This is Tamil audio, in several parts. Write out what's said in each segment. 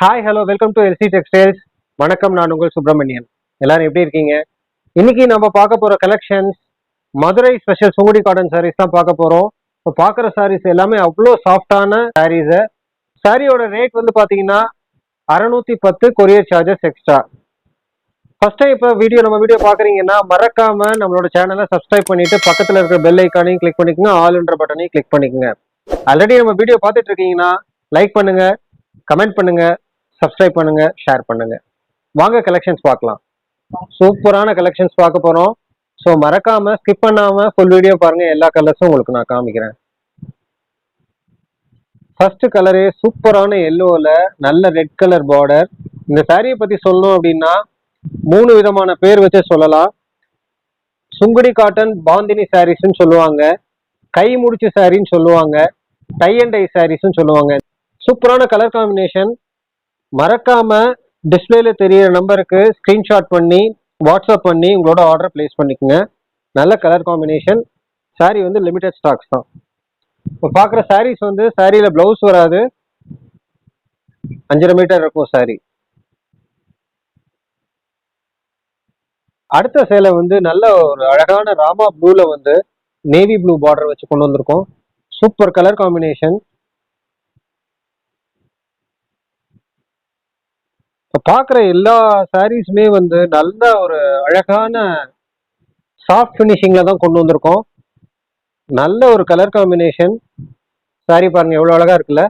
Hi hello welcome to LC textiles. வணக்கம், நான் உங்கள் சுப்பிரமணியன். எல்லாரும் எப்படி இருக்கீங்க? இன்னைக்கு நம்ம பார்க்க போற collections Madurai special Sungudi cotton sarees தான் பார்க்க போறோம். இப்போ பார்க்குற சாரீஸ் எல்லாமே அவ்வளோ சாஃப்டான சாரீஸு. சாரியோட ரேட் வந்து பார்த்தீங்கன்னா 610 courier charges extra. First time இப்போ நம்ம வீடியோ பார்க்குறீங்கன்னா மறக்காம நம்மளோட சேனலை சப்ஸ்கிரைப் பண்ணிட்டு பக்கத்தில் இருக்கிற பெல் ஐக்கானையும் கிளிக் பண்ணிக்கோங்க, ஆல்ன்ற பட்டனையும் கிளிக் பண்ணிக்கோங்க. ஆல்ரெடி நம்ம வீடியோ பார்த்துட்டு இருக்கீங்கன்னா லைக் பண்ணுங்க, கமெண்ட் பண்ணுங்க, சப்ஸ்கிரைப் பண்ணுங்க, ஷேர் பண்ணுங்க. வாங்க கலெக்ஷன்ஸ் பார்க்கலாம். சூப்பரான கலெக்ஷன்ஸ் பார்க்க போறோம். ஸோ மறக்காம ஸ்கிப் பண்ணாம ஃபுல் வீடியோ பாருங்க. எல்லா கலர்ஸும் உங்களுக்கு நான் காமிக்கிறேன். ஃபர்ஸ்ட் கலரு சூப்பரான எல்லோல நல்ல ரெட் கலர் பார்டர். இந்த சாரியை பத்தி சொல்லணும் அப்படின்னா 3 விதமான பேர் வச்சு சொல்லலாம். சுங்குடி காட்டன் பாந்தினி சாரீஸ்ன்னு சொல்லுவாங்க, கை முடிச்சு சாரின்னு சொல்லுவாங்க, டை அண்ட் டை சாரீஸ்ன்னு சொல்லுவாங்க. சூப்பரான கலர் காம்பினேஷன். மறக்காம டிஸ்பிளேல தெரியிற நம்பருக்கு ஸ்கிரீன்ஷாட் பண்ணி வாட்ஸ்அப் பண்ணி உங்களோட ஆர்டர் பிளேஸ் பண்ணிக்கோங்க. நல்ல கலர் காம்பினேஷன். சாரீ வந்து லிமிடெட் ஸ்டாக்ஸ் தான். இப்போ பார்க்குற சாரீஸ் வந்து சாரியில பிளவுஸ் வராது, 5.5 மீட்டர் இருக்கும் சாரி. அடுத்த சேலை வந்து நல்ல ஒரு அழகான ராமா ப்ளூல வந்து நேவி ப்ளூ பார்டர் வச்சு கொண்டு வந்திருக்கோம். Super colour combination. இப்போ பார்க்குற எல்லா சாரீஸுமே வந்து நல்ல ஒரு அழகான சாஃப்ட் ஃபினிஷிங்ல தான் கொண்டு வந்திருக்கோம். நல்ல ஒரு கலர் காம்பினேஷன். சாரி பாருங்க எவ்வளோ அழகா இருக்குல்ல.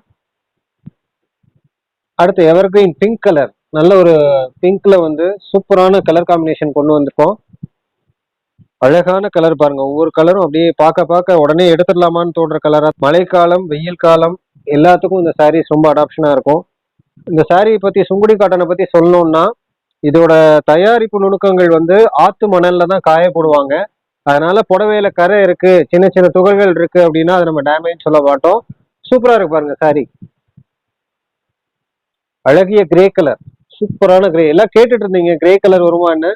அடுத்து எவர்கிரீன் பிங்க் கலர், நல்ல ஒரு பிங்க்ல வந்து சூப்பரான கலர் காம்பினேஷன் கொண்டு வந்திருக்கோம். அழகான கலர் பாருங்க, ஒவ்வொரு கலரும் அப்படியே பார்க்க பார்க்க உடனே எடுத்துடலாமான்னு தோன்ற கலரா. மழைக்காலம் வெயில் காலம் எல்லாத்துக்கும் இந்த சாரீஸ் ரொம்ப அடாப்ஷனா இருக்கும். இந்த சாரியை பத்தி சுங்குடி காட்டனை பத்தி சொல்லணும்னா இதோட தயாரிப்பு நுணுக்கங்கள் வந்து ஆத்து மணல்ல தான் காய போடுவாங்க. அதனால புடவையில கரை இருக்கு, சின்ன சின்ன துகள்கள் இருக்கு அப்படின்னா அதை நம்ம டேமேஜ் சொல்ல மாட்டோம். சூப்பரா இருக்கு பாருங்க சாரி. அழகிய கிரே கலர், சூப்பரான கிரே. எல்லாம் கேட்டுட்டு இருந்தீங்க கிரே கலர் வருமான்னு,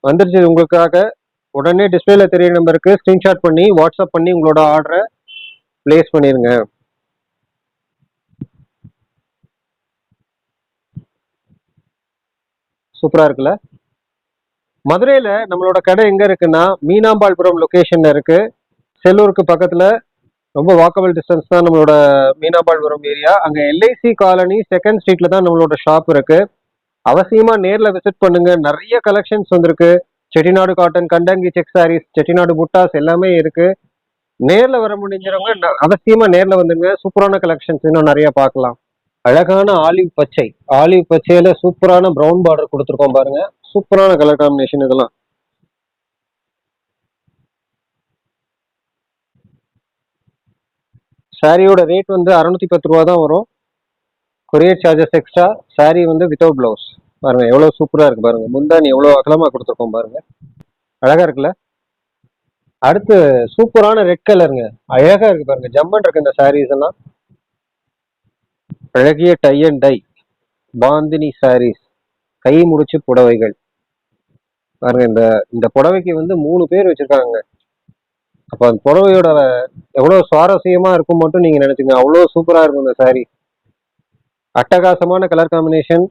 வந்துருச்சு உங்களுக்காக. உடனே டிஸ்பிளேல தெரிய நம்பருக்கு ஸ்கிரீன்ஷாட் பண்ணி வாட்ஸ்அப் பண்ணி உங்களோட ஆர்டரை பிளேஸ் பண்ணிருங்க. சூப்பரா இருக்குல்ல. மதுரையில நம்மளோட கடை எங்க இருக்குன்னா மீனாம்பாள்புரம் லொகேஷன்ல இருக்கு. செல்லூருக்கு பக்கத்துல ரொம்ப வாக்கபிள் டிஸ்டன்ஸ் தான் நம்மளோட மீனாம்பாள்புரம் ஏரியா. அங்க எல்ஐசி காலனி 2nd ஸ்ட்ரீட்ல தான் நம்மளோட ஷாப் இருக்கு. அவசியமா நேர்ல விசிட் பண்ணுங்க. நிறைய கலெக்ஷன்ஸ் வந்திருக்கு. செட்டிநாடு காட்டன், கண்டங்கி செக் சாரீஸ், செட்டிநாடு புட்டாஸ் எல்லாமே இருக்கு. நேர்ல வர முடிஞ்சவங்க அவசியமா நேர்ல வந்துங்க. சூப்பரான கலெக்ஷன்ஸ் இன்னும் நிறைய பார்க்கலாம். அழகான ஆலிவ் பச்சை, ஆலிவ் பச்சையில சூப்பரான பிரவுன் பார்டர் கொடுத்துருக்கோம் பாருங்க. சூப்பரான கலர் காம்பினேஷன் இதெல்லாம். சாரியோட ரேட் வந்து 610 ரூபா தான் வரும். Courier charges extra. சாரி வந்து வித்தவுட் பிளவுஸ். பாருங்க எவ்வளவு சூப்பரா இருக்கு பாருங்க. முந்தானி எவ்வளவு அகலமா கொடுத்துருக்கோம் பாருங்க, அழகா இருக்குல்ல. அடுத்து சூப்பரான ரெட் கலருங்க, அழகா இருக்கு பாருங்க. ஜம்மன் இருக்கு இந்த சாரீஸ் எல்லாம். அழகிய tie and dye bandhani saris, கை முடிச்சு புடவைகள் பாருங்க. இந்த இந்த புடவைக்கு வந்து 3 பேர் வச்சிருக்காங்க. அப்போ அந்த புடவையோட எவ்வளவு சுவாரஸ்யமா இருக்கும் மட்டும் நீங்க நினைச்சுங்க. அவ்வளவு சூப்பரா இருக்கும் இந்த சாரி. அட்டகாசமான கலர் காம்பினேஷன்.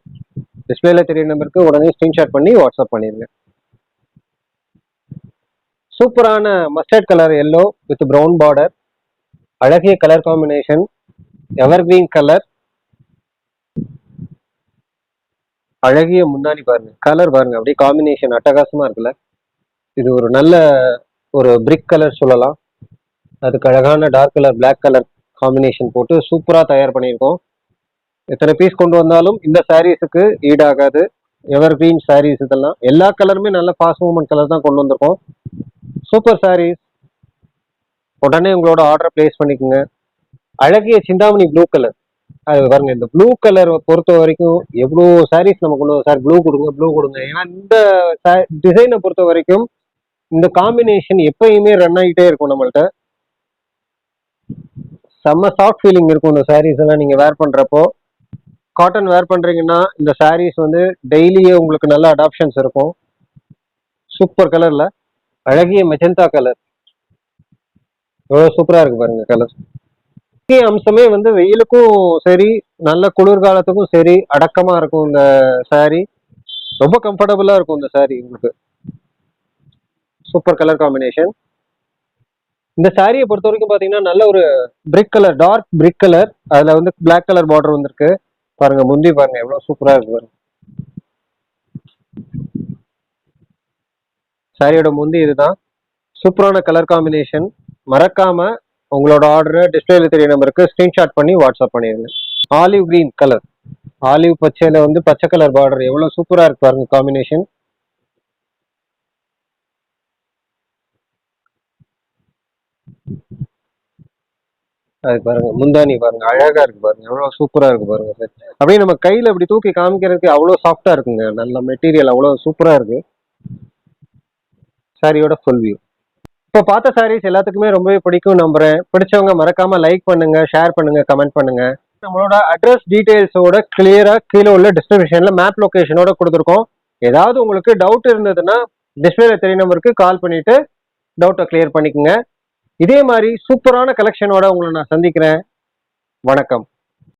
டிஸ்பிளேல தெரிய நம்பருக்கு உடனே ஸ்கிரீன்ஷாட் பண்ணி வாட்ஸ்அப் பண்ணிருங்க. சூப்பரான mustard colour yellow with brown border, அழகிய colour combination. Evergreen colour, அழகிய முந்தானி பாருங்க. கலர் பாருங்க அப்படியே காம்பினேஷன் அட்டகாசமா இருக்குல்ல. இது ஒரு நல்ல ஒரு பிரிக் கலர் சொல்லலாம். அதுக்கு அழகான dark colour, black colour combination போட்டு சூப்பரா தயார் பண்ணியிருக்கோம். எத்தனை பீஸ் கொண்டு வந்தாலும் இந்த சாரீஸுக்கு ஈடாகாது. எவர் கிரீன் சாரீஸ் இதெல்லாம். எல்லா கலருமே நல்ல ஃபாஸ்ட் மூவ்மெண்ட் கலர் தான் கொண்டு வந்திருக்கோம். சூப்பர் சாரீஸ். உடனே உங்களோட ஆர்டர் பிளேஸ் பண்ணிக்கோங்க. அழகிய சிந்தாமணி ப்ளூ கலர். அது பாருங்க, இந்த ப்ளூ கலர் பொறுத்த வரைக்கும் எவ்வளோ சாரீஸ் நம்ம கொண்டு சார் ப்ளூ கொடுங்க ப்ளூ கொடுங்க. ஏன்னா இந்த டிசைனை பொறுத்த வரைக்கும் இந்த காம்பினேஷன் எப்பயுமே ரன் ஆகிட்டே இருக்கும் நம்மள்ட்ட. செம்ம சாஃப்ட் ஃபீலிங் இருக்கும் இந்த சாரீஸ் எல்லாம் நீங்க வேர் பண்றப்போ. காட்டன் வேர் பண்றீங்கன்னா இந்த சாரீஸ் வந்து டெய்லியே உங்களுக்கு நல்ல அடாப்ஷன்ஸ் இருக்கும். சூப்பர் கலர்ல அழகிய மெஜந்தா கலர், எவ்வளவு சூப்பரா இருக்கு பாருங்க கலர். முக்கிய அம்சமே வந்து வெயிலுக்கும் சரி, நல்ல குளிர்காலத்துக்கும் சரி அடக்கமா இருக்கும் இந்த saree. ரொம்ப கம்ஃபர்டபுளா இருக்கும் இந்த saree உங்களுக்கு. Super colour combination. இந்த சாரியை பொறுத்த வரைக்கும் பாத்தீங்கன்னா நல்ல ஒரு brick colour, dark brick colour, அதுல வந்து பிளாக் கலர் பார்டர் வந்திருக்கு. பாருங்க முந்தி பாருங்க எவ்வளவு சூப்பரா இருக்கு பாருங்க. சாரியோட முந்தி இதுதான். சூப்பரான கலர் காம்பினேஷன். மறக்காம உங்களோட ஆர்டர் டிஸ்பிளேல தெரிய நம்பருக்கு ஸ்கிரீன்ஷாட் பண்ணி வாட்ஸ்அப் பண்ணிடுங்க. ஆலிவ் கிரீன் கலர், ஆலிவ் பச்சையில வந்து பச்சை கலர் பார்டர் எவ்வளவு சூப்பரா இருக்கு பாருங்க காம்பினேஷன். அது பாருங்க முந்தானி பாருங்க அழகா இருக்கு பாருங்க, எவ்வளவு சூப்பரா இருக்கு பாருங்க சார். அப்படியே நம்ம கையில இப்படி தூக்கி காமிக்கிறதுக்கு அவ்வளவு சாஃப்டா இருக்குங்க. நல்ல மெட்டீரியல் அவ்வளவு சூப்பரா இருக்கு. சாரியோட ஃபுல் வியூ. இப்போ பார்த்த சாரீஸ் எல்லாத்துக்குமே ரொம்பவே பிடிக்கும் நம்புறேன். பிடிச்சவங்க மறக்காம லைக் பண்ணுங்க, ஷேர் பண்ணுங்க, கமெண்ட் பண்ணுங்க. நம்மளோட அட்ரஸ் டீடைல்ஸோட கிளியரா கீழே உள்ள டிஸ்கிரிப்ஷன்ல மேப் லொகேஷனோட கொடுத்துருக்கோம். ஏதாவது உங்களுக்கு டவுட் இருந்ததுன்னா டிஸ்பிளேல தெரிய நம்பருக்கு கால் பண்ணிட்டு டவுட்டை கிளியர் பண்ணிக்கோங்க. இதே மாதிரி சூப்பரான கலெக்ஷனோட உங்களை நான் சந்திக்கிறேன். வணக்கம்.